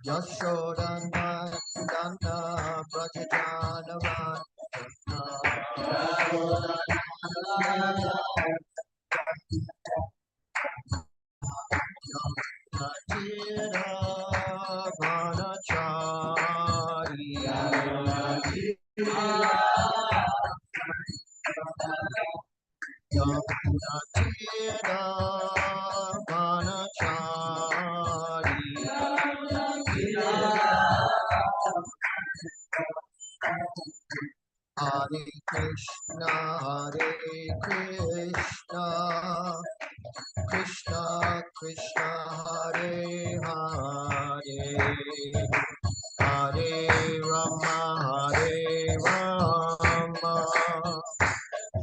Yashodandana Brajajanavan Tira Vanachari Tira Vanachari Hare Krishna, Krishna Krishna, Hare Hare, Hare Rama,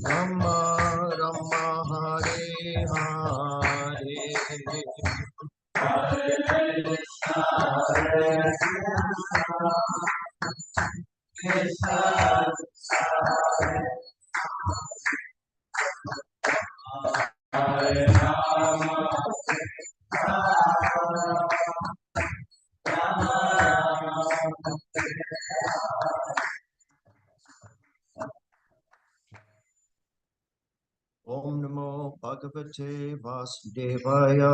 Rama Rama, Hare Hare. Om Namo Bhagavate Vasudevaya.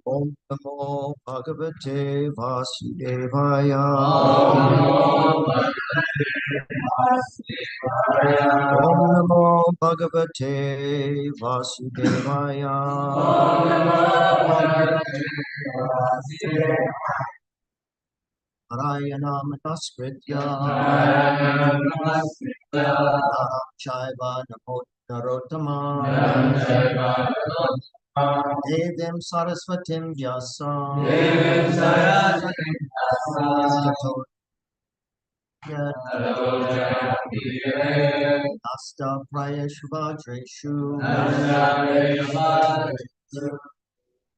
Om Namo Bhagavate Vasudevaya. Om Namo Bhagavate Vasudevaya. Narayana Namaskritya Chaiva Narottama Devim Saraswatim Vyasam Nasta Praya Shubhadreshu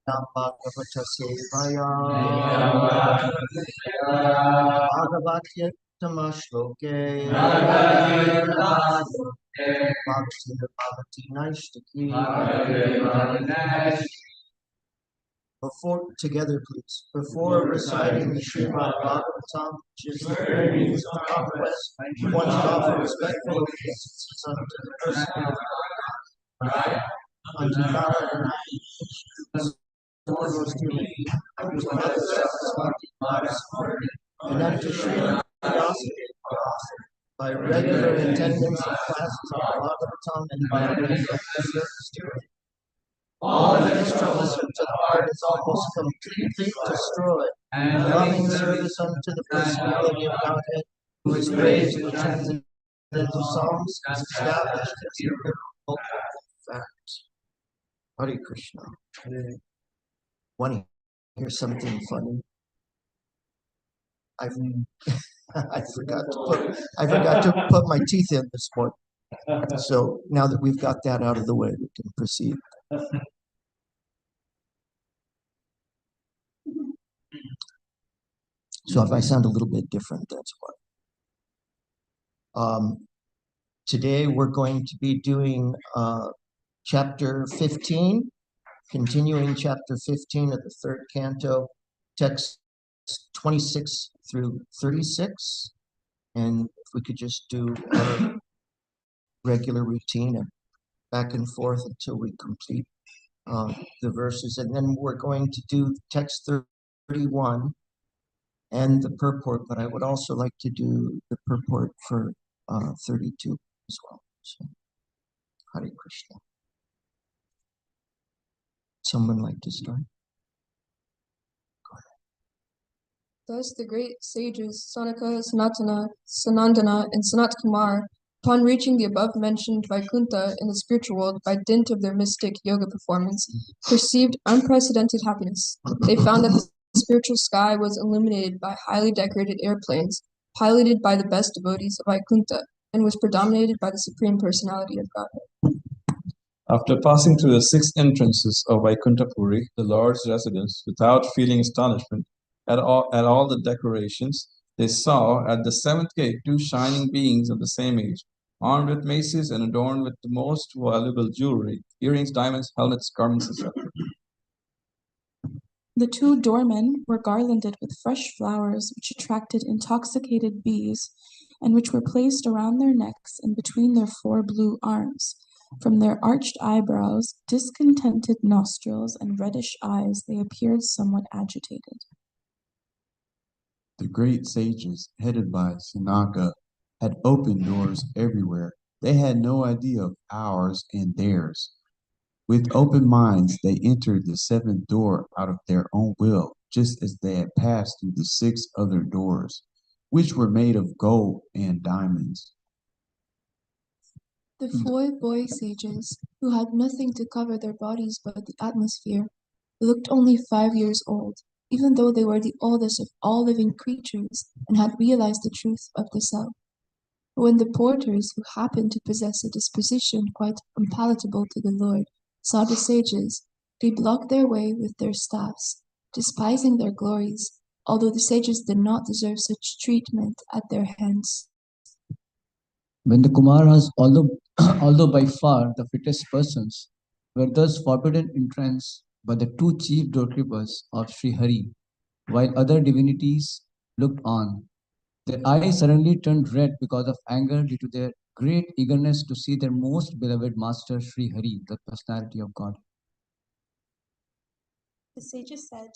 Bhagavata Sevaya Bhagavatya Tamashloke Bhagavati Naishtaki. Before, together please, before reciting the Srimad Bhagavatam, which is the very means of progress, one should offer respectful obeisances unto the person of unto Nara and and unto Srimad by regular attendance of classes of Bhagavatam and by regular service to it. All that is troublesome to the heart is almost completely destroyed, and loving service unto the personality of Godhead, who is raised with transcendental songs, is established as a irrevocable fact. Hare Krishna. Want to hear something funny? I forgot to put my teeth in this morning. So now that we've got that out of the way, we can proceed. So if I sound a little bit different, that's why. Today we're going to be doing chapter 15, continuing chapter 15 of the third canto, text 26 through 36. And if we could just do our regular routine and back and forth until we complete the verses. And then we're going to do text 31 and the purport, but I would also like to do the purport for 32 as well. So, Hare Krishna. Someone like to start? Go ahead. Thus the great sages Sanaka, Sanatana, Sanandana, and Sanat Kumar, upon reaching the above-mentioned Vaikuntha in the spiritual world by dint of their mystic yoga performance, perceived unprecedented happiness. They found that the spiritual sky was illuminated by highly decorated airplanes, piloted by the best devotees of Vaikuntha, and was predominated by the Supreme Personality of Godhead. After passing through the 6 entrances of Vaikuntha Puri, the Lord's residence, without feeling astonishment at all the decorations, they saw at the 7th gate 2 shining beings of the same age, armed with maces and adorned with the most valuable jewelry, earrings, diamonds, helmets, garments, etc. The two doormen were garlanded with fresh flowers which attracted intoxicated bees, and which were placed around their necks and between their 4 blue arms. From their arched eyebrows, discontented nostrils, and reddish eyes, they appeared somewhat agitated. The great sages, headed by Sanaka, had opened doors everywhere. They had no idea of ours and theirs. With open minds, they entered the 7th door out of their own will, just as they had passed through the 6 other doors, which were made of gold and diamonds. The 4 boy sages, who had nothing to cover their bodies but the atmosphere, looked only 5 years old, even though they were the oldest of all living creatures and had realized the truth of the self. But when the porters, who happened to possess a disposition quite unpalatable to the Lord, saw the sages, they blocked their way with their staffs, despising their glories, although the sages did not deserve such treatment at their hands. When the Kumaras, although by far the fittest persons, were thus forbidden entrance by the 2 chief doorkeepers of Sri Hari, while other divinities looked on, their eyes suddenly turned red because of anger due to their great eagerness to see their most beloved master Sri Hari, the personality of God. The sages said,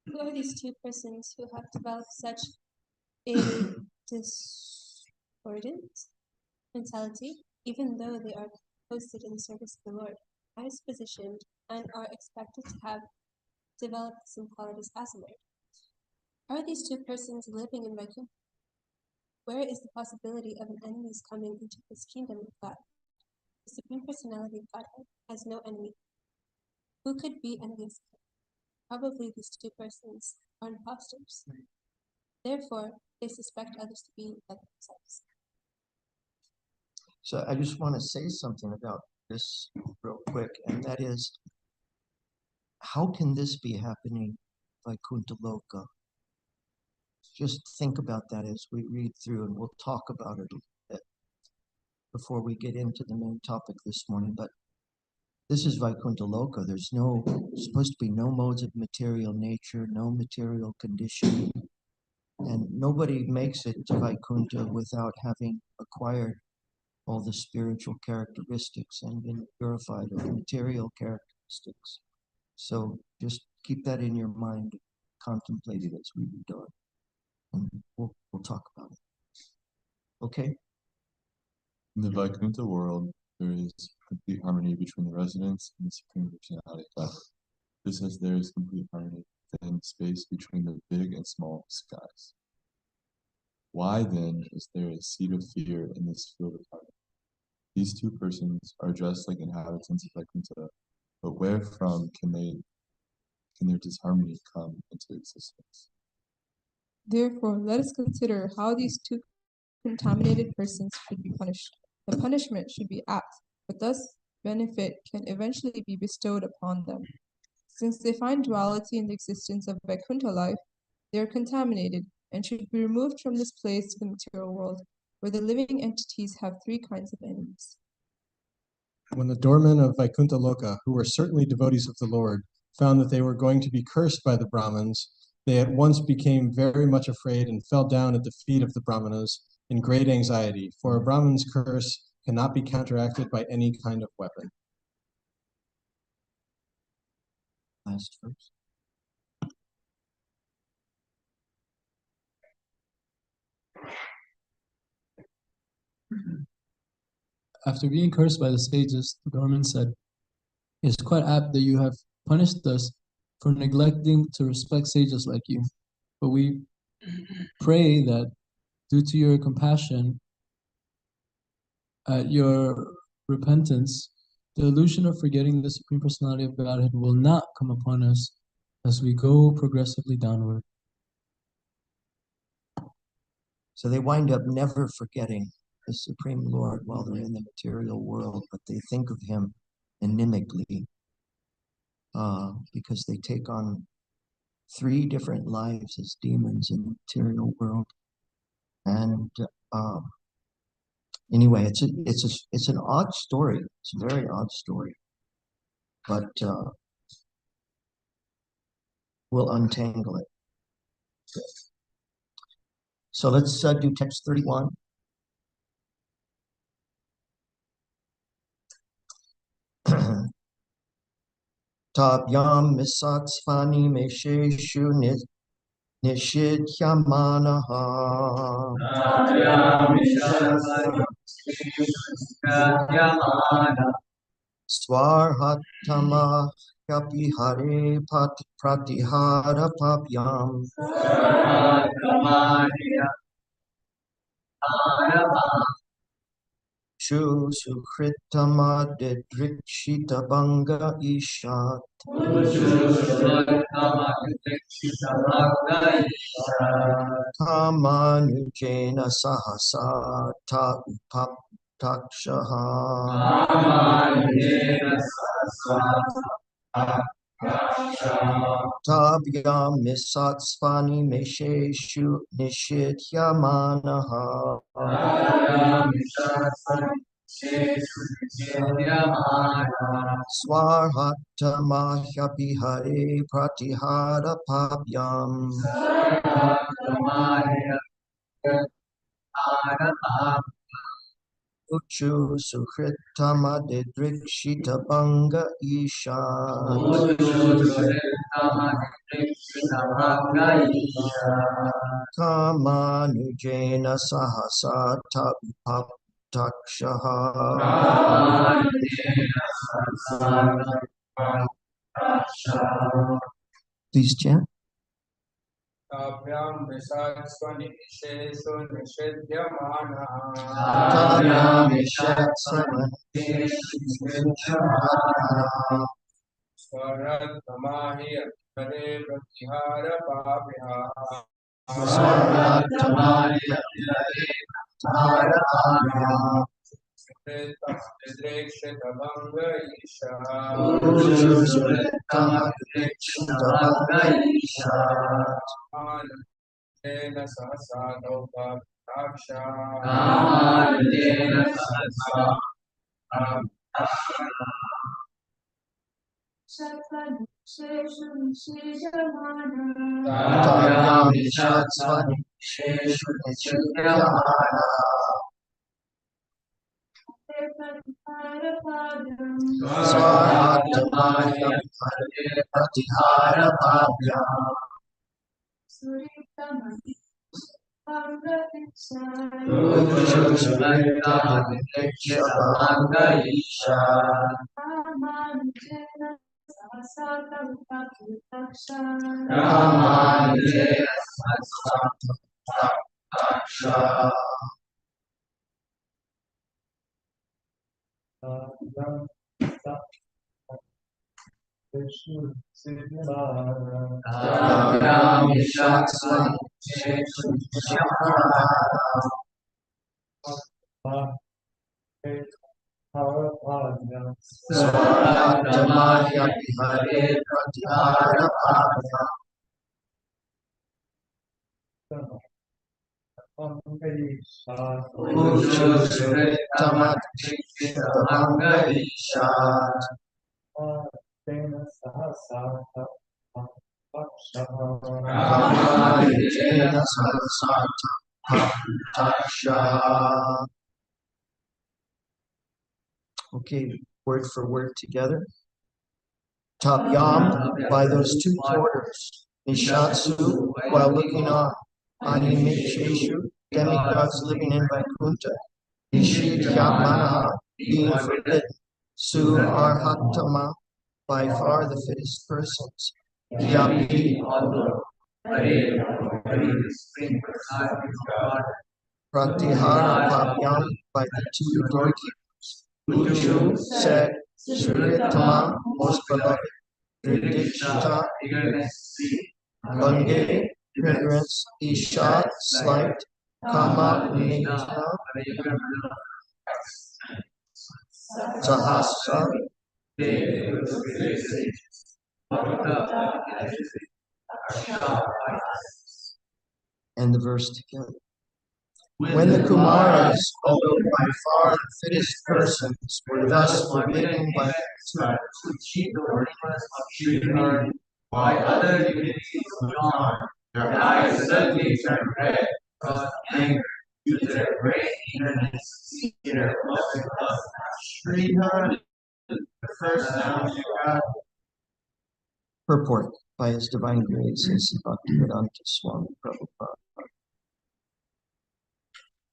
"Who are these 2 persons who have developed such a discordant mentality, even though they are posted in the service of the Lord, highest positioned, and are expected to have developed the same qualities as the Lord? Are these 2 persons living in Vaikuntha? Where is the possibility of an enemy's coming into this kingdom of God? The Supreme Personality of Godhead has no enemy. Who could be envious of him? Probably these 2 persons are impostors. Therefore, they suspect others to be like themselves." So I just want to say something about this real quick, and that is, how can this be happening Vaikuntha Loka? Just think about that as we read through, and we'll talk about it a bit before we get into the main topic this morning. But this is Vaikuntha Loka. There's supposed to be no modes of material nature, no material condition, and nobody makes it to Vaikuntha without having acquired all the spiritual characteristics and been purified of material characteristics. So just keep that in your mind, contemplate it as we read on, and we'll talk about it. Okay? In the Vaikuntha world, there is complete harmony between the residents and the Supreme Personality of God, just as there is complete harmony within space between the big and small skies. Why then is there a seed of fear in this field of harmony? These 2 persons are dressed like inhabitants of Vaikuntha, but wherefrom can their disharmony come into existence? Therefore, let us consider how these 2 contaminated persons should be punished. The punishment should be apt, but thus benefit can eventually be bestowed upon them. Since they find duality in the existence of Vaikuntha life, they are contaminated and should be removed from this place to the material world, where the living entities have 3 kinds of enemies. When the doormen of Vaikuntha Loka, who were certainly devotees of the Lord, found that they were going to be cursed by the Brahmins, they at once became very much afraid and fell down at the feet of the Brahmanas in great anxiety, for a Brahmin's curse cannot be counteracted by any kind of weapon. Last verse. After being cursed by the sages, the Brahmin said, "It is quite apt that you have punished us for neglecting to respect sages like you. But we pray that due to your compassion, at your repentance, the illusion of forgetting the Supreme Personality of Godhead will not come upon us as we go progressively downward." So they wind up never forgetting the Supreme Lord while they're in the material world, but they think of him inimically because they take on 3 different lives as demons in the material world. And Anyway, it's an odd story. It's a very odd story, but we'll untangle it. So let's do text 31. Tabyam misatsvani mesheshu nishidhyamanaha swarhatama yapi hare pratihara papyam Shu sukritama didrikshita banga ishat Kamanujena sahasa ta upap takshaha Tabyam misatsvani mesheshu nishidhyamanaha Swarhatamahyaphi hare pratihara papyam Uchu sukritama didrikshita banga ishat Kamanujena sahasa tapap takshaha Please chant. Tabyam visatsvani nishesu nishidyamana Tabyam visatsvani nishidyamana Swaratamahi Hare Pratihara Papya Swaratamahi Hare Pratihara Drekshita Isha Jena Sahasano Bhaktaksha Tabyam visatsvani nishidyamana Swaratamahi Hare Pratihara papyam Swaratamahi Hare Pratihara papyam Uchu sukritama didrikshita banga ishat Kamanujena sahasa takshaha Okay, word for word together. Tabyam, by those two porters. Nishatsu, while looking on. Animesheshu, demigods living in Vaikuntha. Nishidhyamanaha, being forbidden. Su arhatama, by far the fittest persons. Yapi, Pratihara papyam, by the two doorkeepers. Uchu said, Suritama, most beloved. Dridikshita, Bange, ignorance. Isha, slight. Kama, Nitya, Sahasa, and the verse together. When the Kumaras, although by far the fittest persons, were thus forbidden by to achieve the worthiness of Sri by other divinities of God, their eyes suddenly turned red because of anger due to their great eagerness to see their beloved of Sri the first knowledge of God. Purport by His Divine Grace as Bhaktivedanta Swami Prabhupada.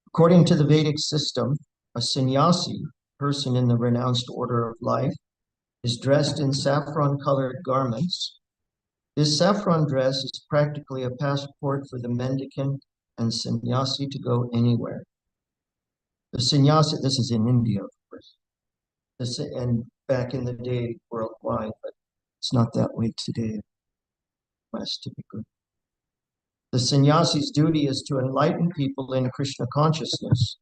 According to the Vedic system, a sannyasi, person in the renounced order of life, is dressed in saffron-colored garments. This saffron dress is practically a passport for the mendicant and sannyasi to go anywhere. The sannyasi, this is in India, of course, and back in the day worldwide, but it's not that way today. West, typically. The sannyasi's duty is to enlighten people in Krishna consciousness.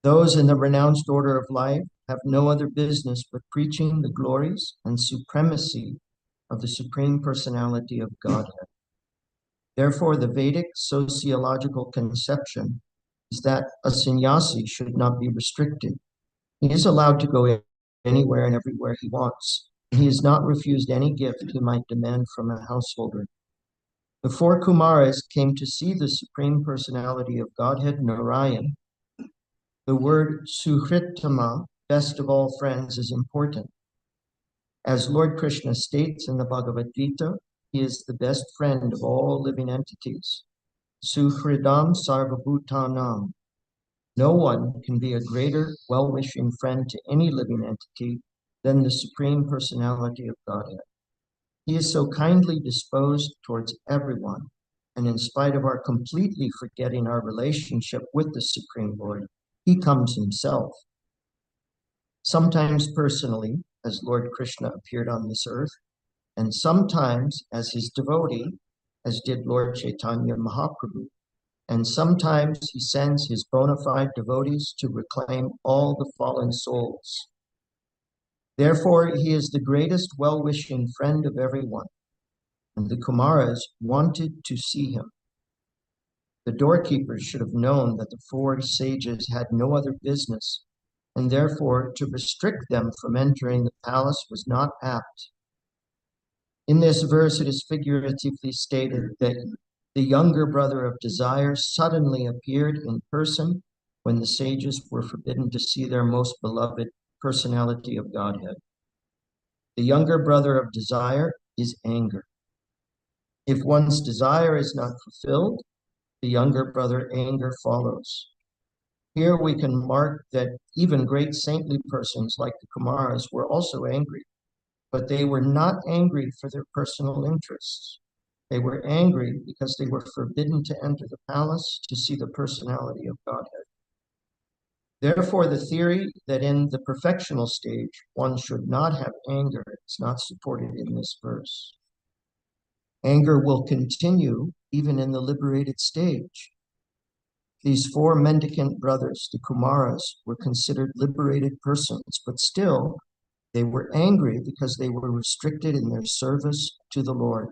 Those in the renounced order of life have no other business but preaching the glories and supremacy of the Supreme Personality of Godhead. Therefore, the Vedic sociological conception is that a sannyasi should not be restricted. He is allowed to go anywhere and everywhere he wants. He is not refused any gift he might demand from a householder. The four Kumaras came to see the Supreme Personality of Godhead, Narayan. The word Suhritama, best of all friends, is important. As Lord Krishna states in the Bhagavad Gita, he is the best friend of all living entities. Suhridam sarvabhutanam. No one can be a greater well-wishing friend to any living entity than the Supreme Personality of Godhead. He is so kindly disposed towards everyone, and in spite of our completely forgetting our relationship with the Supreme Lord, he comes himself. Sometimes personally, as Lord Krishna appeared on this earth, and sometimes as his devotee, as did Lord Chaitanya Mahaprabhu, and sometimes he sends his bona fide devotees to reclaim all the fallen souls. Therefore, he is the greatest well-wishing friend of everyone, and the Kumaras wanted to see him. The doorkeepers should have known that the four sages had no other business, and therefore to restrict them from entering the palace was not apt. In this verse, it is figuratively stated that the younger brother of desire suddenly appeared in person when the sages were forbidden to see their most beloved personality of Godhead. The younger brother of desire is anger. If one's desire is not fulfilled, the younger brother anger follows. Here we can mark that even great saintly persons like the Kumaras were also angry, but they were not angry for their personal interests. They were angry because they were forbidden to enter the palace to see the personality of Godhead. Therefore, the theory that in the perfectional stage one should not have anger is not supported in this verse. Anger will continue even in the liberated stage. These four mendicant brothers, the Kumaras, were considered liberated persons, but still they were angry because they were restricted in their service to the Lord.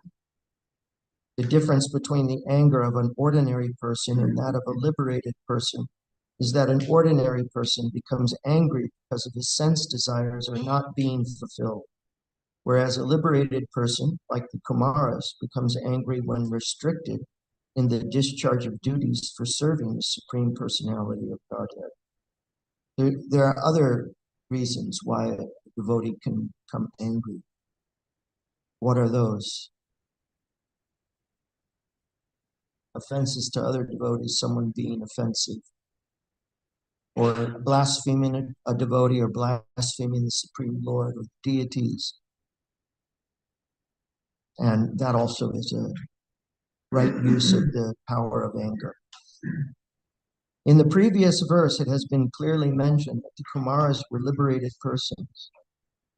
The difference between the anger of an ordinary person and that of a liberated person is that an ordinary person becomes angry because of his sense desires are not being fulfilled, whereas a liberated person, like the Kumaras, becomes angry when restricted in the discharge of duties for serving the Supreme Personality of Godhead. There are other reasons why a devotee can become angry. What are those? Offenses to other devotees, someone being offensive, or blaspheming a devotee, or blaspheming the Supreme Lord or deities. And that also is a right use of the power of anger. In the previous verse, it has been clearly mentioned that the Kumaras were liberated persons.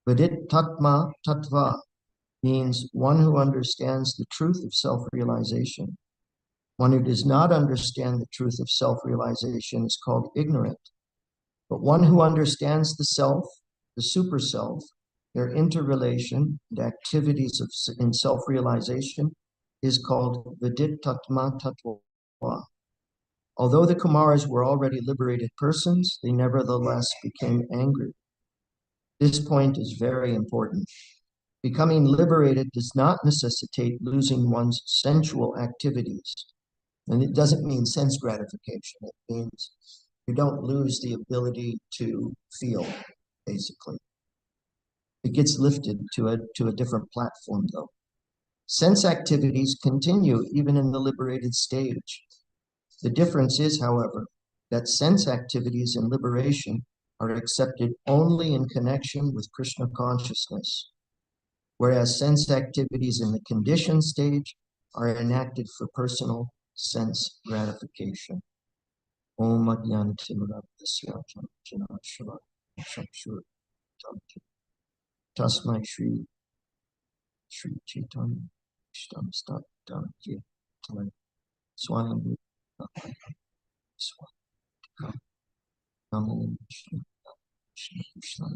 Vidit Tatma Tattva means one who understands the truth of self-realization. One who does not understand the truth of self-realization is called ignorant. But one who understands the self, the super self, their interrelation and activities in self-realization is called Vidit Tatma Tattva. Although the Kumaras were already liberated persons, they nevertheless became angry. This point is very important. Becoming liberated does not necessitate losing one's sensual activities. And it doesn't mean sense gratification. It means you don't lose the ability to feel, basically. It gets lifted to a different platform, though. Sense activities continue even in the liberated stage. The difference is, however, that sense activities in liberation are accepted only in connection with Krishna consciousness, whereas sense activities in the conditioned stage are enacted for personal sense gratification. Om Adyan Timurabhasya Jana Shiva Chakshur Tasmai Shri Chaitanya Shtam Stat Ye Swami Namo Shri Krishna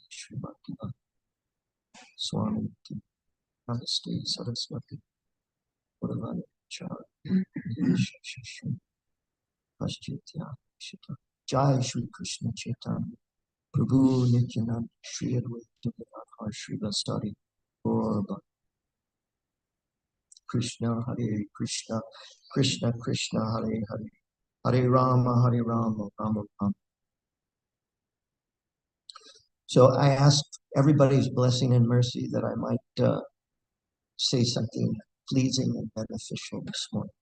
Shri Bhakti Swami Namaste Saraswati Purvana Chari Shri Paschitya Shita Jai Shri Krishna Chaitanya Prabhu Nityananda Shri Advaita Gadadhar Shri Vasari Gaur Krishna Hare Krishna Krishna Krishna Hare Hare Hare Rama Rama Rama. So I asked everybody's blessing and mercy that I might say something pleasing and beneficial this morning.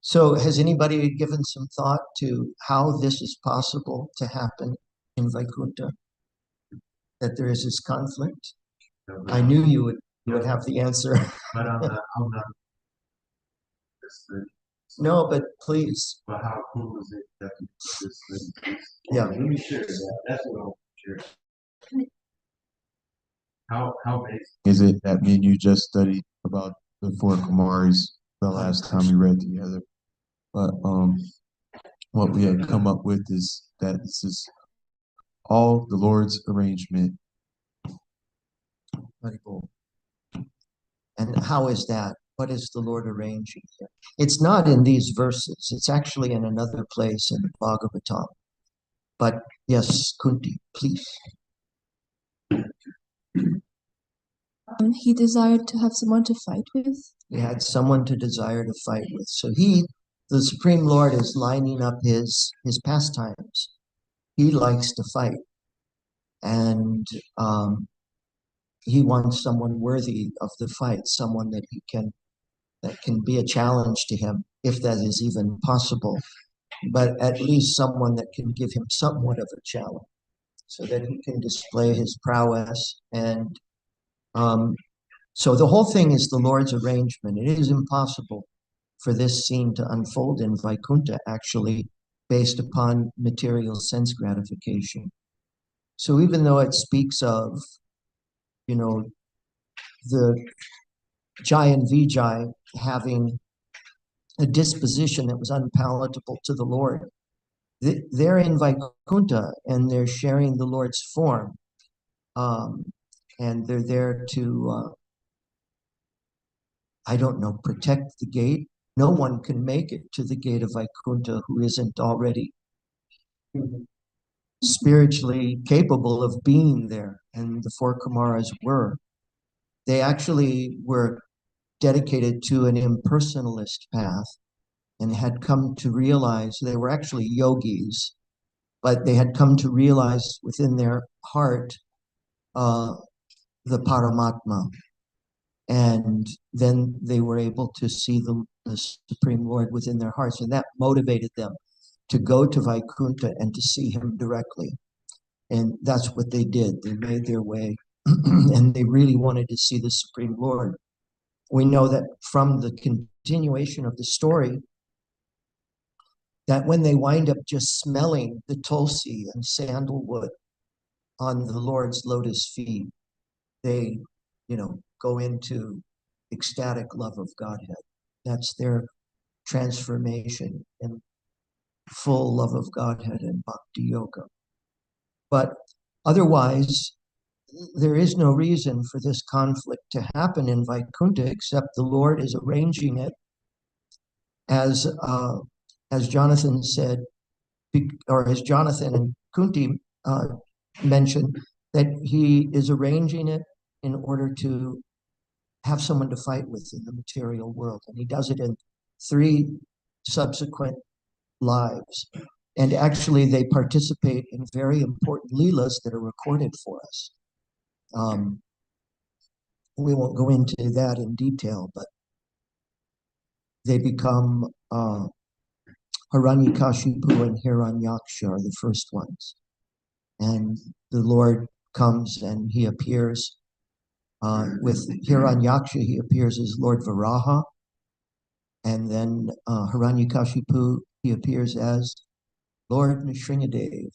So has anybody given some thought to how this is possible to happen in Vaikuntha? That there is this conflict? I knew you would have the answer. But I'm not. No, but please. But how cool is it that this? Yeah. Let me share that. That's what I'm sharing. How amazing Is it that me and you just studied about the four Kumaris the last time we read together? But what we had come up with is that this is all the Lord's arrangement. Very cool. And how is that? What is the Lord arranging here? It's not in these verses. It's actually in another place in Bhagavatam. But yes, Kunti, please. He desired to have someone to fight with. He had someone to desire to fight with. So he, the Supreme Lord, is lining up his pastimes. He likes to fight. And he wants someone worthy of the fight, someone that can be a challenge to him, if that is even possible, but at least someone that can give him somewhat of a challenge so that he can display his prowess. And so the whole thing is the Lord's arrangement. It is impossible for this scene to unfold in Vaikuntha, actually, based upon material sense gratification. So even though it speaks of, the Jai and Vijay having a disposition that was unpalatable to the Lord, they're in Vaikuntha and they're sharing the Lord's form. And they're there to, protect the gate. No one can make it to the gate of Vaikuntha who isn't already spiritually capable of being there. And the four Kumaras were. They actually were dedicated to an impersonalist path and had come to realize they were actually yogis, but they had come to realize within their heart the Paramatma. And then they were able to see the Supreme Lord within their hearts, and that motivated them to go to Vaikuntha and to see him directly. And that's what they did. They made their way, and they really wanted to see the Supreme Lord. We know that from the continuation of the story, that when they wind up just smelling the tulsi and sandalwood on the Lord's lotus feet, they, go into ecstatic love of Godhead. That's their transformation in full love of Godhead and bhakti yoga. But otherwise, there is no reason for this conflict to happen in Vaikuntha except the Lord is arranging it as as Jonathan said, or as Jonathan and Kunti mentioned, that he is arranging it in order to have someone to fight with in the material world. And he does it in 3 subsequent lives. And actually, they participate in very important leelas that are recorded for us. We won't go into that in detail, but they become Hiranyakashipu and Hiranyaksha are the first ones. And the Lord comes and he appears with Hiranyaksha, he appears as Lord Varaha. And then Hiranyakashipu, he appears as Lord Nrsingadev.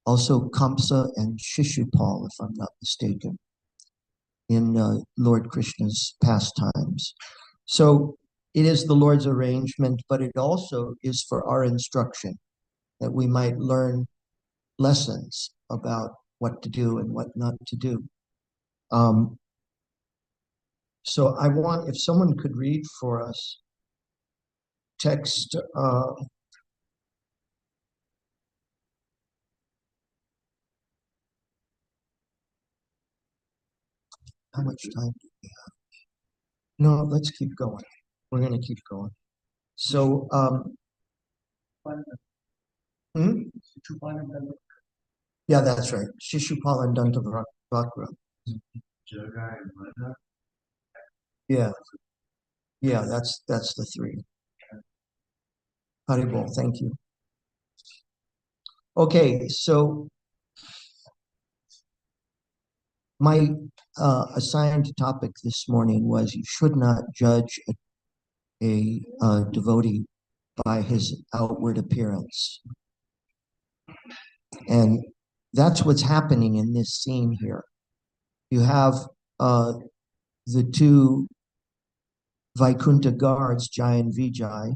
Also Kamsa and Shishupal, if I'm not mistaken, in Lord Krishna's pastimes. So it is the Lord's arrangement, but it also is for our instruction, that we might learn lessons about what to do and what not to do. So I want, if someone could read for us text how much time do we have? No, let's keep going. We're going to keep going. So, yeah, that's right. Shishupal and Dantavakra. Yeah. Yeah, that's the 3. Haribol, thank you. Okay, so my assigned topic this morning was you should not judge a devotee by his outward appearance. And that's what's happening in this scene here. You have the 2 Vaikuntha guards, Jai and Vijay,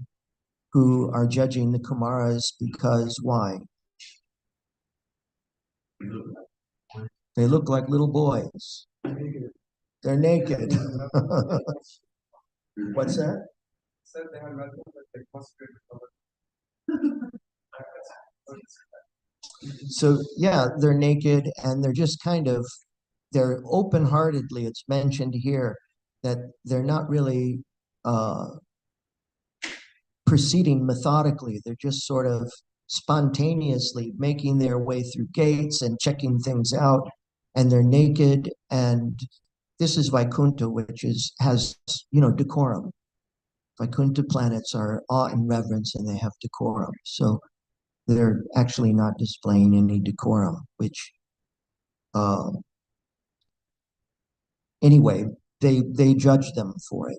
who are judging the Kumaras because why? They look like little boys. They're naked. What's that? So yeah, they're naked and they're just kind of, they're open-heartedly, it's mentioned here, that they're not really proceeding methodically. They're just sort of spontaneously making their way through gates and checking things out, and they're naked. And this is Vaikuntha, which has decorum. Vaikuntha planets are awe and reverence, and they have decorum. So they're actually not displaying any decorum, which anyway, they judge them for it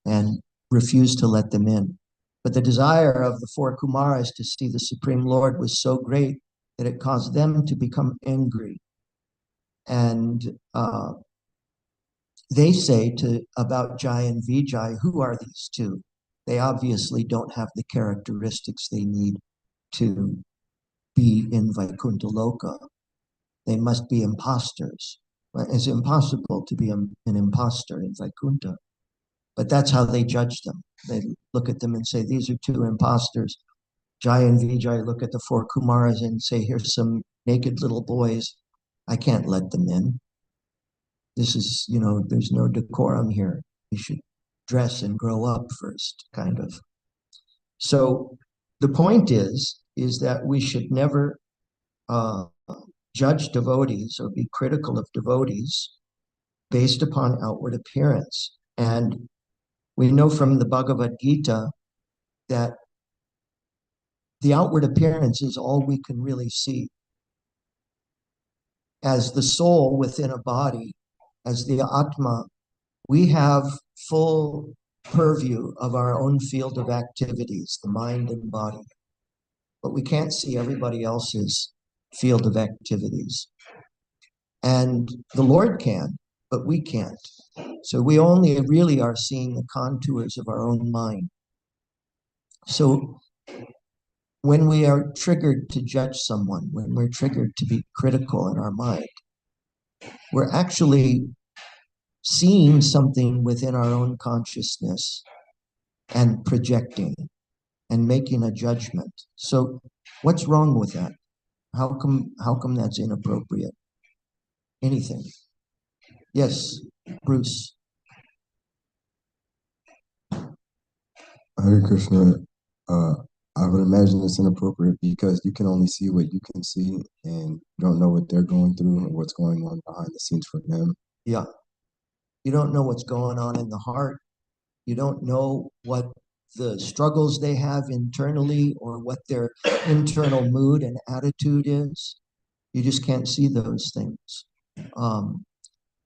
and refuse to let them in. But the desire of the 4 Kumaras to see the Supreme Lord was so great that it caused them to become angry. And they say about Jai and Vijay, who are these 2? They obviously don't have the characteristics they need to be in Vaikuntha Loka. They must be imposters. It's impossible to be an imposter in Vaikuntha. But that's how they judge them. They look at them and say, these are 2 imposters. Jai and Vijay look at the 4 Kumaras and say, here's some naked little boys. I can't let them in. This is, there's no decorum here. You should dress and grow up first, kind of. So the point is that we should never judge devotees or be critical of devotees based upon outward appearance. And we know from the Bhagavad Gita that the outward appearance is all we can really see. As the soul within a body, as the Atma, we have full purview of our own field of activities, the mind and body. But we can't see everybody else's field of activities. And the Lord can, but we can't. So we only really are seeing the contours of our own mind. So when we are triggered to judge someone, when we're triggered to be critical in our mind, we're actually seeing something within our own consciousness and projecting and making a judgment. So what's wrong with that? How come that's inappropriate? Anything? Yes, Bruce. Hare Krishna, I would imagine it's inappropriate because you can only see what you can see and you don't know what they're going through or what's going on behind the scenes for them. Yeah. You don't know what's going on in the heart. You don't know what the struggles they have internally or what their internal mood and attitude is. You just can't see those things.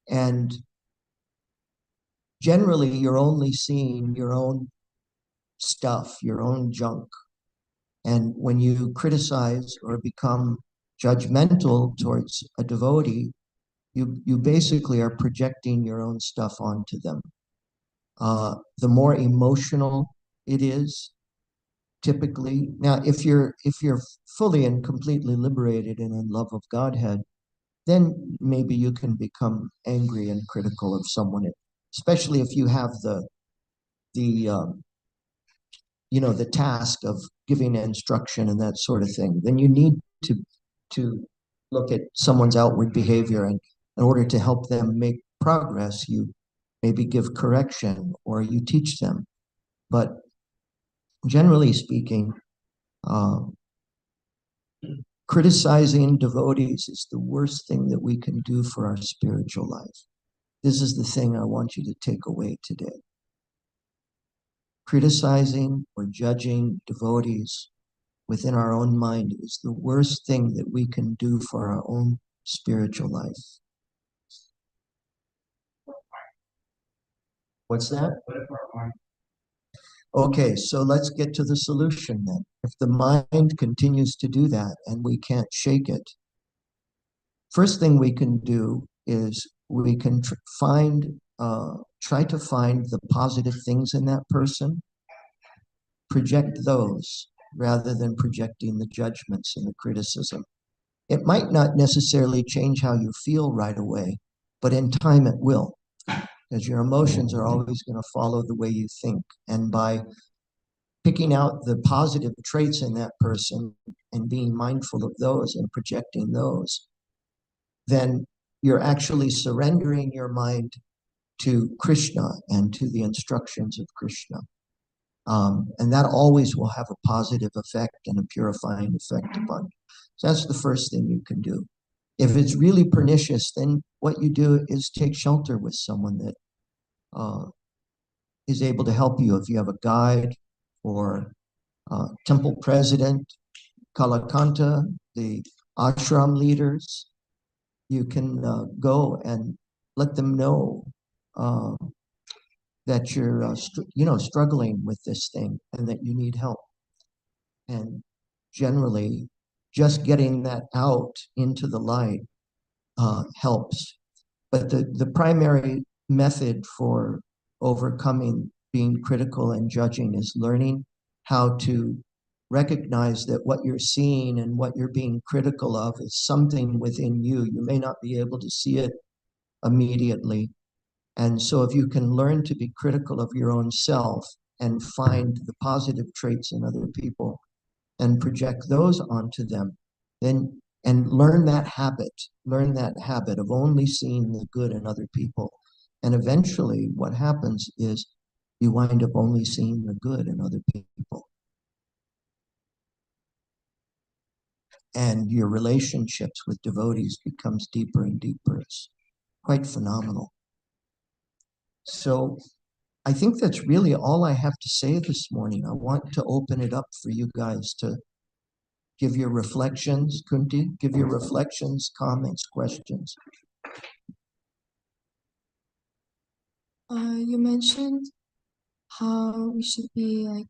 And generally, you're only seeing your own stuff, your own junk. And when you criticize or become judgmental towards a devotee, you basically are projecting your own stuff onto them. The more emotional it is, typically. Now, if you're fully and completely liberated and in love of Godhead, then maybe you can become angry and critical of someone, especially if you have the the task of giving instruction and that sort of thing. Then you need to look at someone's outward behavior, and in order to help them make progress, you maybe give correction or you teach them. But generally speaking, criticizing devotees is the worst thing that we can do for our spiritual life. This is the thing I want you to take away today. Criticizing or judging devotees within our own mind is the worst thing that we can do for our own spiritual life. What's that? Okay, so let's get to the solution then. If the mind continues to do that and we can't shake it, first thing we can do is we can try to find the positive things in that person, project those rather than projecting the judgments and the criticism. It might not necessarily change how you feel right away, but in time it will, because your emotions are always going to follow the way you think. And by picking out the positive traits in that person and being mindful of those and projecting those, then you're actually surrendering your mind to Krishna and to the instructions of Krishna. And that always will have a positive effect and a purifying effect upon you. So that's the first thing you can do. If it's really pernicious, then what you do is take shelter with someone that is able to help you. If you have a guide or temple president, Kalakanta, the ashram leaders, you can go and let them know that you're struggling with this thing and that you need help. And generally, just getting that out into the light helps. But the primary method for overcoming being critical and judging is learning how to recognize that what you're seeing and what you're being critical of is something within you. You may not be able to see it immediately. And so if you can learn to be critical of your own self and find the positive traits in other people and project those onto them, then and learn that habit of only seeing the good in other people. And eventually what happens is you wind up only seeing the good in other people. And your relationships with devotees becomes deeper and deeper. It's quite phenomenal. So I think that's really all I have to say this morning. I want to open it up for you guys to give your reflections. Kunti, give your reflections, comments, questions. You mentioned how we should be like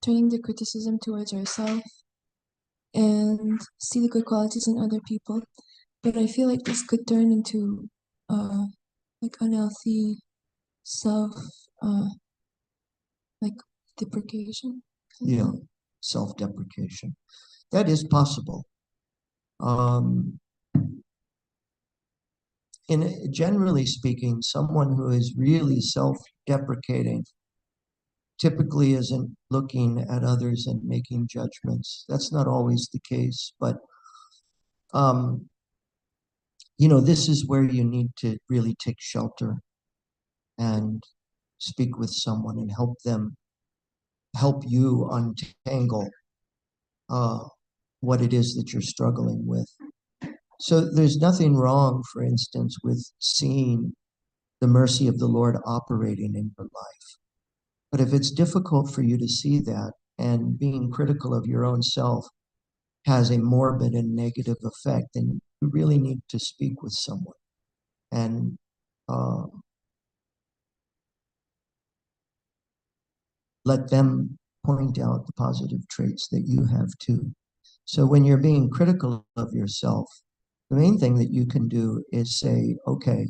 turning the criticism towards ourselves and see the good qualities in other people. But I feel like this could turn into like unhealthy self like deprecation. Yeah, self-deprecation. That is possible. Generally speaking, someone who is really self-deprecating typically isn't looking at others and making judgments. That's not always the case, but this is where you need to really take shelter and speak with someone and help you untangle what it is that you're struggling with. So there's nothing wrong, for instance, with seeing the mercy of the Lord operating in your life. But if it's difficult for you to see that, and being critical of your own self has a morbid and negative effect, then you really need to speak with someone and let them point out the positive traits that you have too. So when you're being critical of yourself, the main thing that you can do is say, okay,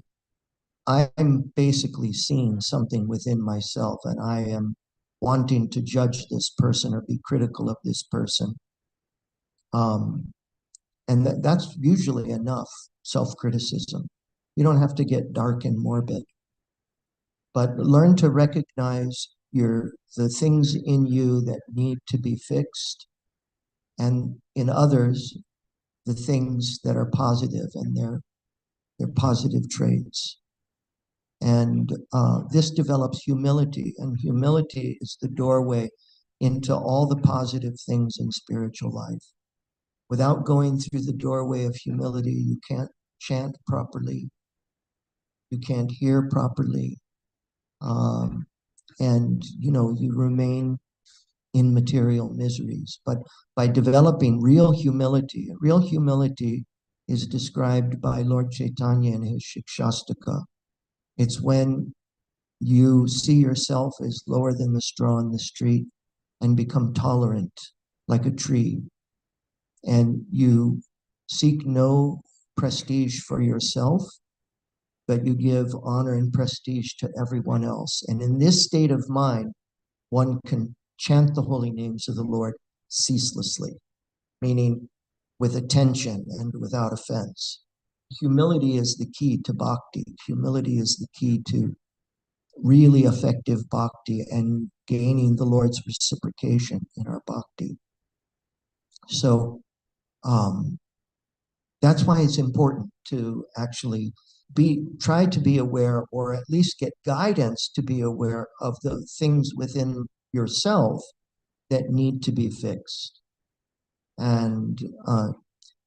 I'm basically seeing something within myself and I am wanting to judge this person or be critical of this person. And that's usually enough self-criticism. You don't have to get dark and morbid, but learn to recognize the things in you that need to be fixed, and in others, the things that are positive and their positive traits. And this develops humility, and humility is the doorway into all the positive things in spiritual life. Without going through the doorway of humility, you can't chant properly, you can't hear properly, and you remain in material miseries. But by developing real humility is described by Lord Chaitanya in his Shikshastaka. It's when you see yourself as lower than the straw in the street and become tolerant like a tree. And you seek no prestige for yourself, but you give honor and prestige to everyone else. And in this state of mind, one can chant the holy names of the Lord ceaselessly, meaning with attention and without offense. Humility is the key to bhakti. Humility is the key to really effective bhakti and gaining the Lord's reciprocation in our bhakti. So that's why it's important to actually try to be aware, or at least get guidance to be aware of the things within yourself that need to be fixed. And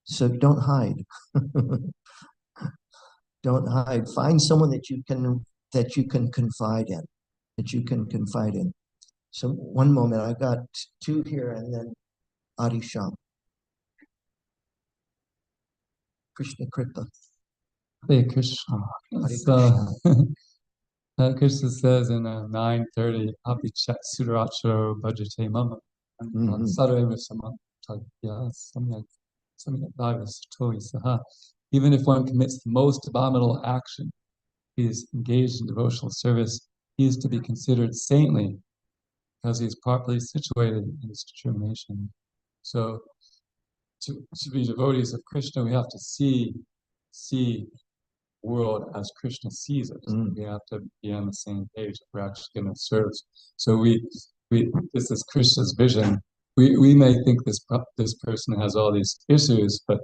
so don't hide. Don't hide. Find someone that you can confide in. So one moment, I got two here, and then Arisham. Krishna Kripa. Hare Krishna. Krishna says in 9:30, Abhichat Sudaracho Bhajate Mama. Even if one commits the most abominable action, he is engaged in devotional service, he is to be considered saintly because he is properly situated in his determination. So to be devotees of Krishna, we have to see world as Krishna sees it. We have to be on the same page if we're actually going to serve. So this is Krishna's vision. We may think this person has all these issues, but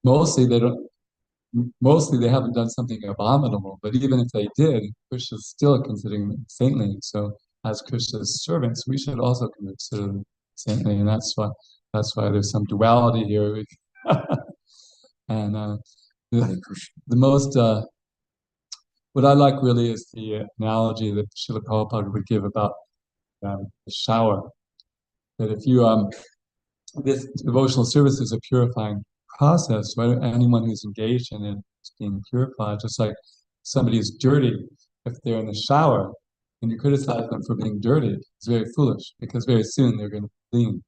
mostly they haven't done something abominable. But even if they did, Krishna's still considering them saintly. So as Krishna's servants, we should also consider them saintly, and that's why there's some duality here. And the most, what I like really is the analogy that Srila Prabhupada would give about the shower. That if you, this devotional service is a purifying process, right? Anyone who's engaged in it is being purified, just like somebody who's dirty, if they're in the shower and you criticize them for being dirty, it's very foolish, because very soon they're going to be clean.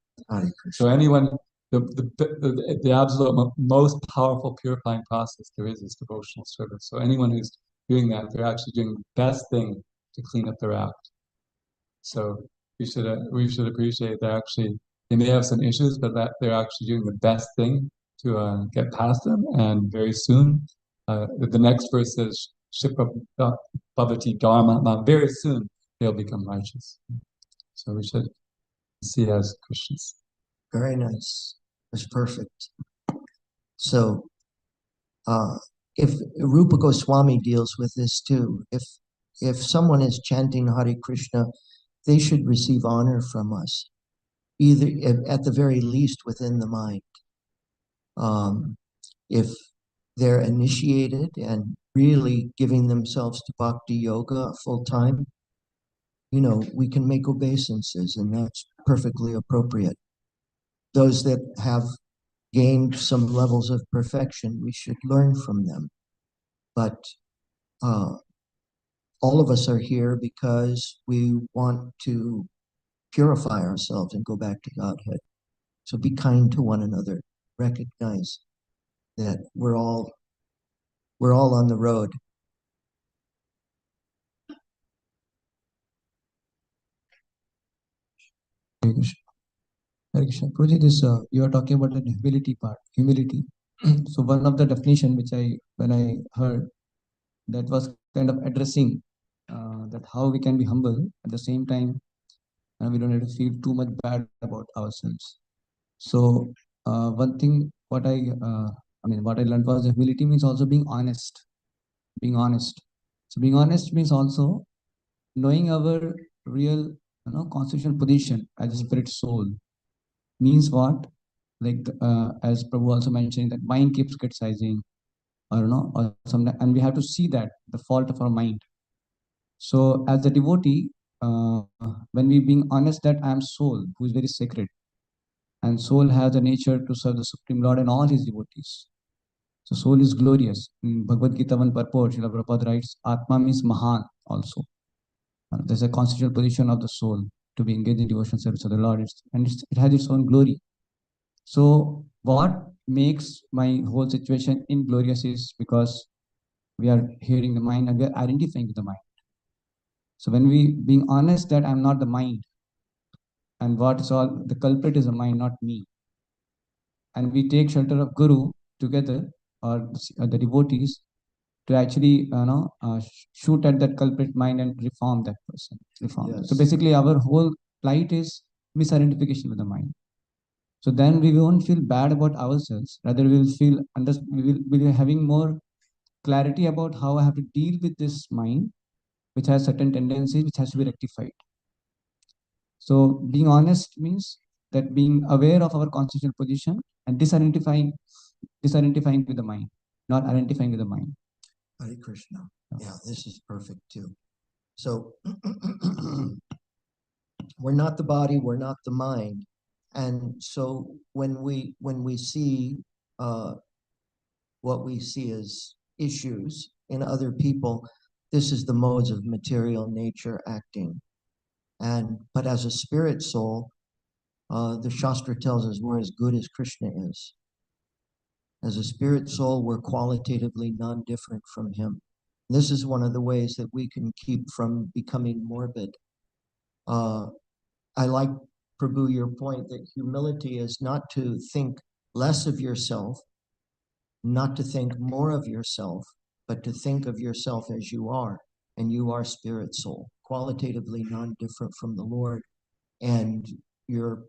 So anyone, the absolute most powerful purifying process there is devotional service. So anyone who's doing that, they're actually doing the best thing to clean up their act. So we should appreciate that actually they may have some issues, but that they're actually doing the best thing to get past them. And very soon, the next verse says, Shipra Bhavati Dharma. Very soon, they'll become righteous. So we should see as Christians. Very nice. That's perfect. So, if Rupa Goswami deals with this too, if someone is chanting Hare Krishna, they should receive honor from us, either at the very least within the mind. If they're initiated and really giving themselves to bhakti yoga full time, we can make obeisances, and that's perfectly appropriate. Those that have gained some levels of perfection, we should learn from them. But all of us are here because we want to purify ourselves and go back to Godhead. So be kind to one another. Recognize that we're all on the road. Hare Krishna. Hare Krishna. Prabhuji, this you are talking about the humility part. Humility. So one of the definition which when I heard, that was kind of addressing that how we can be humble at the same time, and we don't have to feel too much bad about ourselves. So one thing what I learned was humility means also being honest. Being honest. So being honest means also knowing our real constitutional position as a spirit soul. Means what? Like as Prabhu also mentioned, that mind keeps criticizing, or sometimes, and we have to see that the fault of our mind. So as a devotee, when we being honest that I am soul who is very sacred, and soul has a nature to serve the Supreme Lord and all his devotees. So soul is glorious. In Bhagavad Gita 1 purport, Srila Prabhupada writes, Atma means Mahan also. There's a constitutional position of the soul to be engaged in devotional service of the Lord, it has its own glory. So what makes my whole situation inglorious is because we are hearing the mind and we are identifying with the mind. So when we being honest that I'm not the mind, and what is all the culprit is the mind, not me, and we take shelter of Guru together, or the devotees, to actually shoot at that culprit mind and reform that person. Yes. So basically our whole plight is misidentification with the mind. So then we won't feel bad about ourselves, rather we will feel we will be having more clarity about how I have to deal with this mind, which has certain tendencies which has to be rectified. So being honest means that being aware of our constitutional position and disidentifying with the mind, not identifying with the mind. Hare Krishna. Yeah, this is perfect too. So we're not the body, we're not the mind. And so when we see what we see as issues in other people, this is the modes of material nature acting. But as a spirit soul, the Shastra tells us we're as good as Krishna is. As a spirit soul, we're qualitatively non-different from him. This is one of the ways that we can keep from becoming morbid. I like, Prabhu, your point that humility is not to think less of yourself, not to think more of yourself, but to think of yourself as you are, and you are spirit soul, qualitatively non-different from the Lord, and you're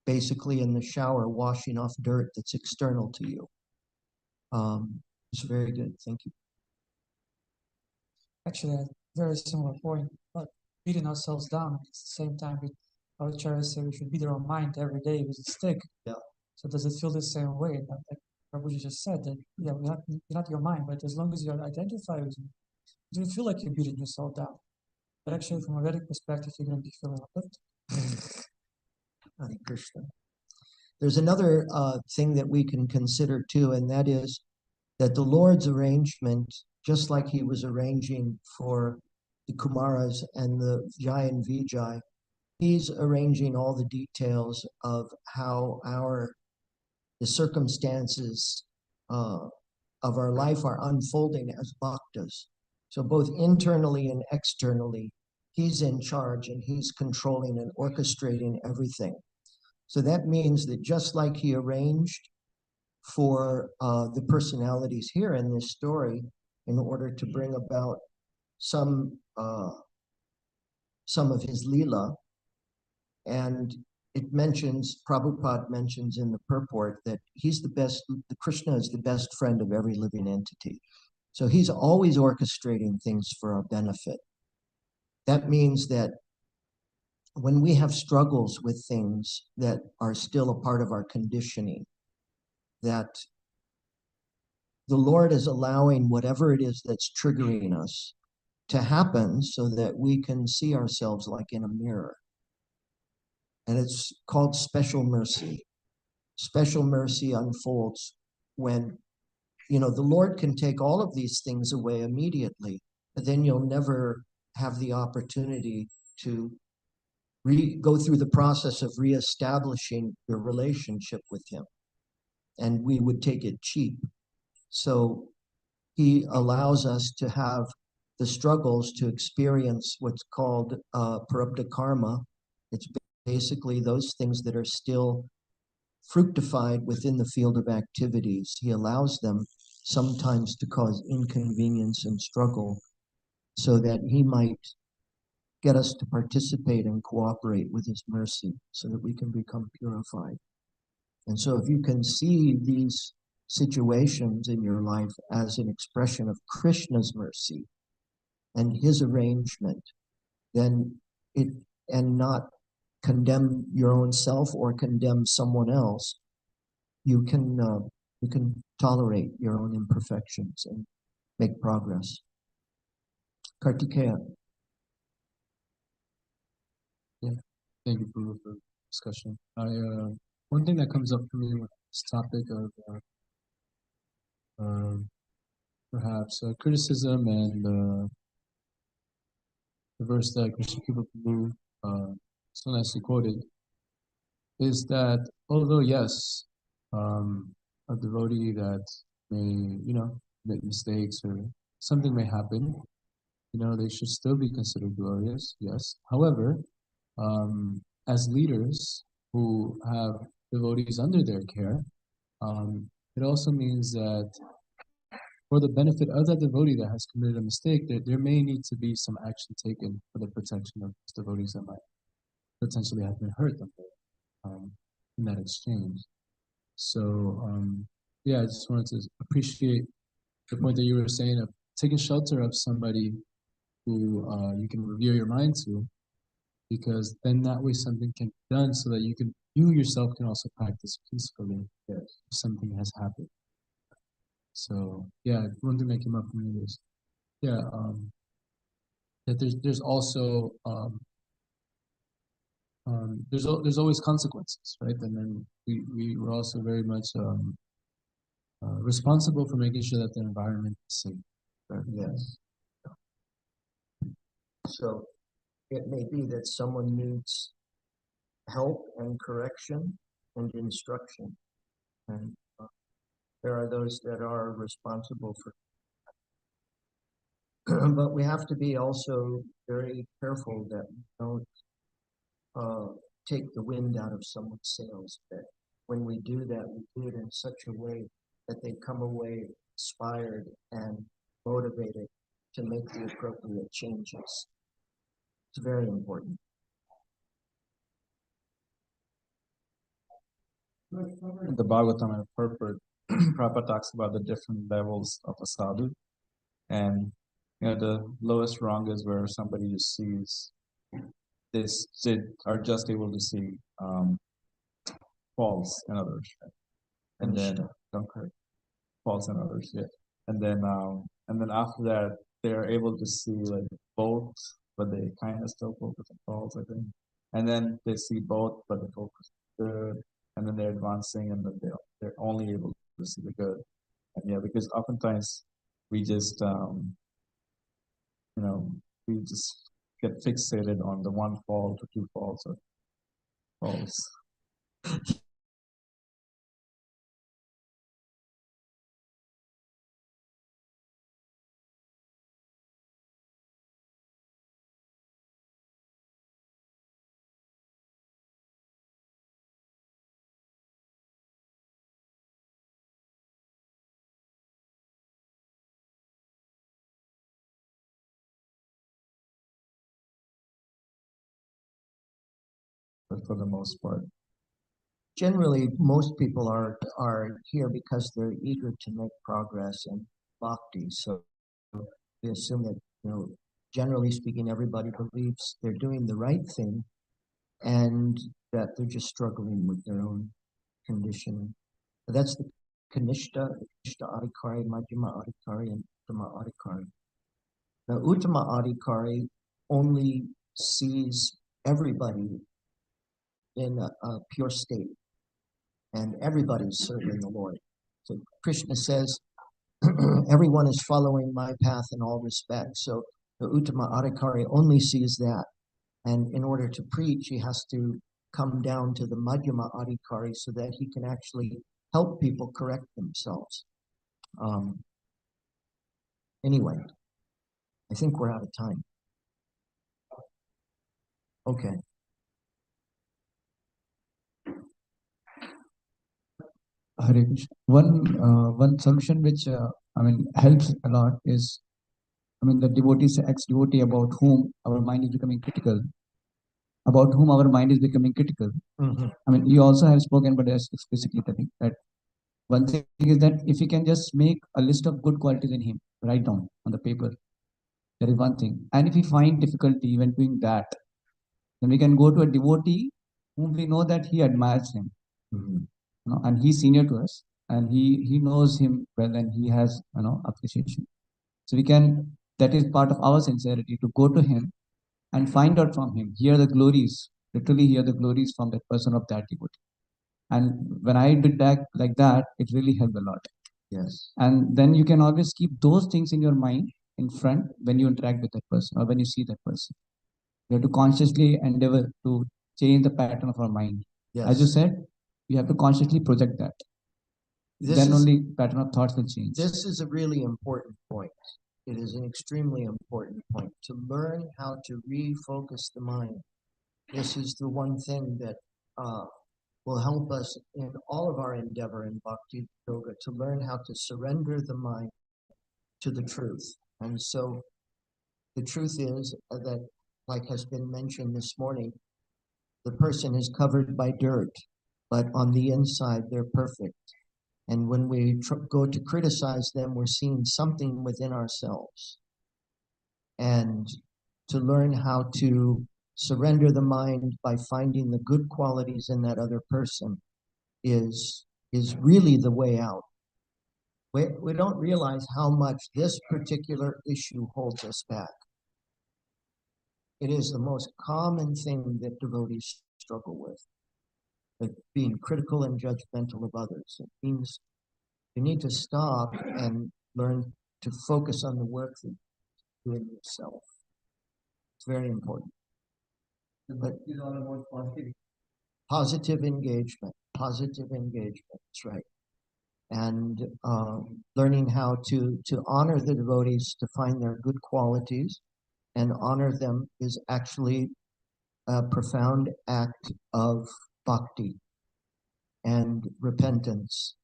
basically in the shower washing off dirt that's external to you. It's very good. Thank you. Actually, a very similar point, but beating ourselves down at the same time. Our acharyas say we should beat our mind every day with a stick. Yeah. So does it feel the same way? Like Prabhuji just said, that you're not your mind, but as long as you identify with you, you don't feel like you're beating yourself down. But actually, from a Vedic perspective, you're going to be feeling uplifted. Hare Krishna. There's another thing that we can consider too, and that is that the Lord's arrangement, just like he was arranging for the Kumaras and the Jai and Vijay, he's arranging all the details of how the circumstances of our life are unfolding as bhaktas. So both internally and externally, he's in charge and he's controlling and orchestrating everything. So that means that just like he arranged for the personalities here in this story in order to bring about some some of his Leela. And it mentions, Prabhupada mentions in the purport that he's the best, Krishna is the best friend of every living entity. So he's always orchestrating things for our benefit. That means that when we have struggles with things that are still a part of our conditioning, that the Lord is allowing whatever it is that's triggering us to happen so that we can see ourselves like in a mirror. And it's called special mercy. Special mercy unfolds when, the Lord can take all of these things away immediately, but then you'll never have the opportunity to go through the process of reestablishing your relationship with Him. And we would take it cheap. So He allows us to have the struggles to experience what's called prarabdha karma. It's basically those things that are still fructified within the field of activities. He allows them sometimes to cause inconvenience and struggle so that He might get us to participate and cooperate with His mercy so that we can become purified. And so if you can see these situations in your life as an expression of Krishna's mercy and His arrangement, then and not condemn your own self or condemn someone else, you can tolerate your own imperfections and make progress. Kartikeya. Yeah, thank you, Prabhu, for the discussion. One thing that comes up for me with this topic of perhaps criticism and the verse that Rasika Prabhu so nicely quoted is that although yes, a devotee that may make mistakes or something may happen, they should still be considered glorious. Yes, however, as leaders who have devotees under their care, it also means that for the benefit of that devotee that has committed a mistake, there may need to be some action taken for the protection of those devotees that might potentially have been hurt in that exchange. So, yeah, I just wanted to appreciate the point that you were saying of taking shelter of somebody who you can revere your mind to, because then that way something can be done so that you yourself can also practice peacefully if something has happened. So yeah, one thing that came up for me was that there's also there's always consequences, right? And then we were also very much responsible for making sure that the environment is safe. Right? Yes. So it may be that someone needs help and correction and instruction. And there are those that are responsible for but we have to be also very careful that we don't take the wind out of someone's sails. That when we do that, we do it in such a way that they come away inspired and motivated to make the appropriate changes. It's very important. In the Bhagavatam and purport, Prabhupada talks about the different levels of a sadhu. And the lowest rung is where somebody just sees this, they are just able to see faults in others. Right? And then faults in others, yeah. And then after that they are able to see like both, but they kind of still focus on faults, I think. And then they see both, but they focus on good. And then they're advancing, and then they're only able to see the good. And yeah, because oftentimes we just we just get fixated on the one fault or two faults or faults. for the most part. Generally, most people are here because they're eager to make progress in bhakti. So we assume that, generally speaking, everybody believes they're doing the right thing and that they're just struggling with their own conditioning. But that's the Kanishta, Adhikari, Madhyama Adhikari, and Uttama Adhikari. Now, Uttama Adhikari only sees everybody in a pure state, and everybody's serving the Lord. So Krishna says, everyone is following my path in all respects. So the Uttama Adhikari only sees that. And in order to preach, he has to come down to the Madhyama Adhikari so that he can actually help people correct themselves. Anyway, I think we're out of time. Okay. Hare Krishna. One solution which helps a lot is, the devotees, ex-devotee about whom our mind is becoming critical, Mhm. You also have spoken, but as explicitly telling that one thing is that if you can just make a list of good qualities in him, write down on the paper. That is one thing. And if we find difficulty when doing that, then we can go to a devotee whom we know that he admires him, Mhm. and he's senior to us, and he knows him well, and he has appreciation. So we can, that is part of our sincerity, to go to him and find out from him, hear the glories, literally hear the glories from that person of that devotee. And when I did that like that, it really helped a lot. Yes. And then you can always keep those things in your mind in front when you interact with that person or when you see that person. You have to consciously endeavor to change the pattern of our mind. Yes. As you said, you have to consciously project that. Then only pattern of thoughts will change. This is a really important point. It is an extremely important point to learn how to refocus the mind. This is the one thing that will help us in all of our endeavor in Bhakti Yoga, to learn how to surrender the mind to the truth. And so the truth is that, like has been mentioned this morning, the person is covered by dirt, but on the inside they're perfect. And when we go to criticize them, we're seeing something within ourselves. And to learn how to surrender the mind by finding the good qualities in that other person is really the way out. We don't realize how much this particular issue holds us back. It is the most common thing that devotees struggle with being critical and judgmental of others. It means you need to stop and learn to focus on the work that you do in yourself. It's very important. But It's all about positivity. Positive engagement, that's right. And learning how to honor the devotees, to find their good qualities and honor them, is actually a profound act of bhakti and repentance.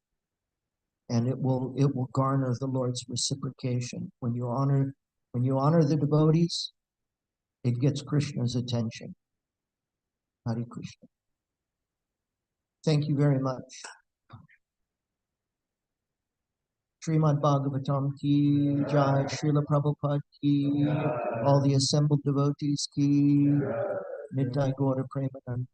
And it will garner the Lord's reciprocation. When you honor the devotees, it gets Krishna's attention. Hare Krishna. Thank you very much. Srimad Bhagavatam ki jai, Srila Prabhupada ki, all the assembled devotees ki, Nitai Gaura Premanand.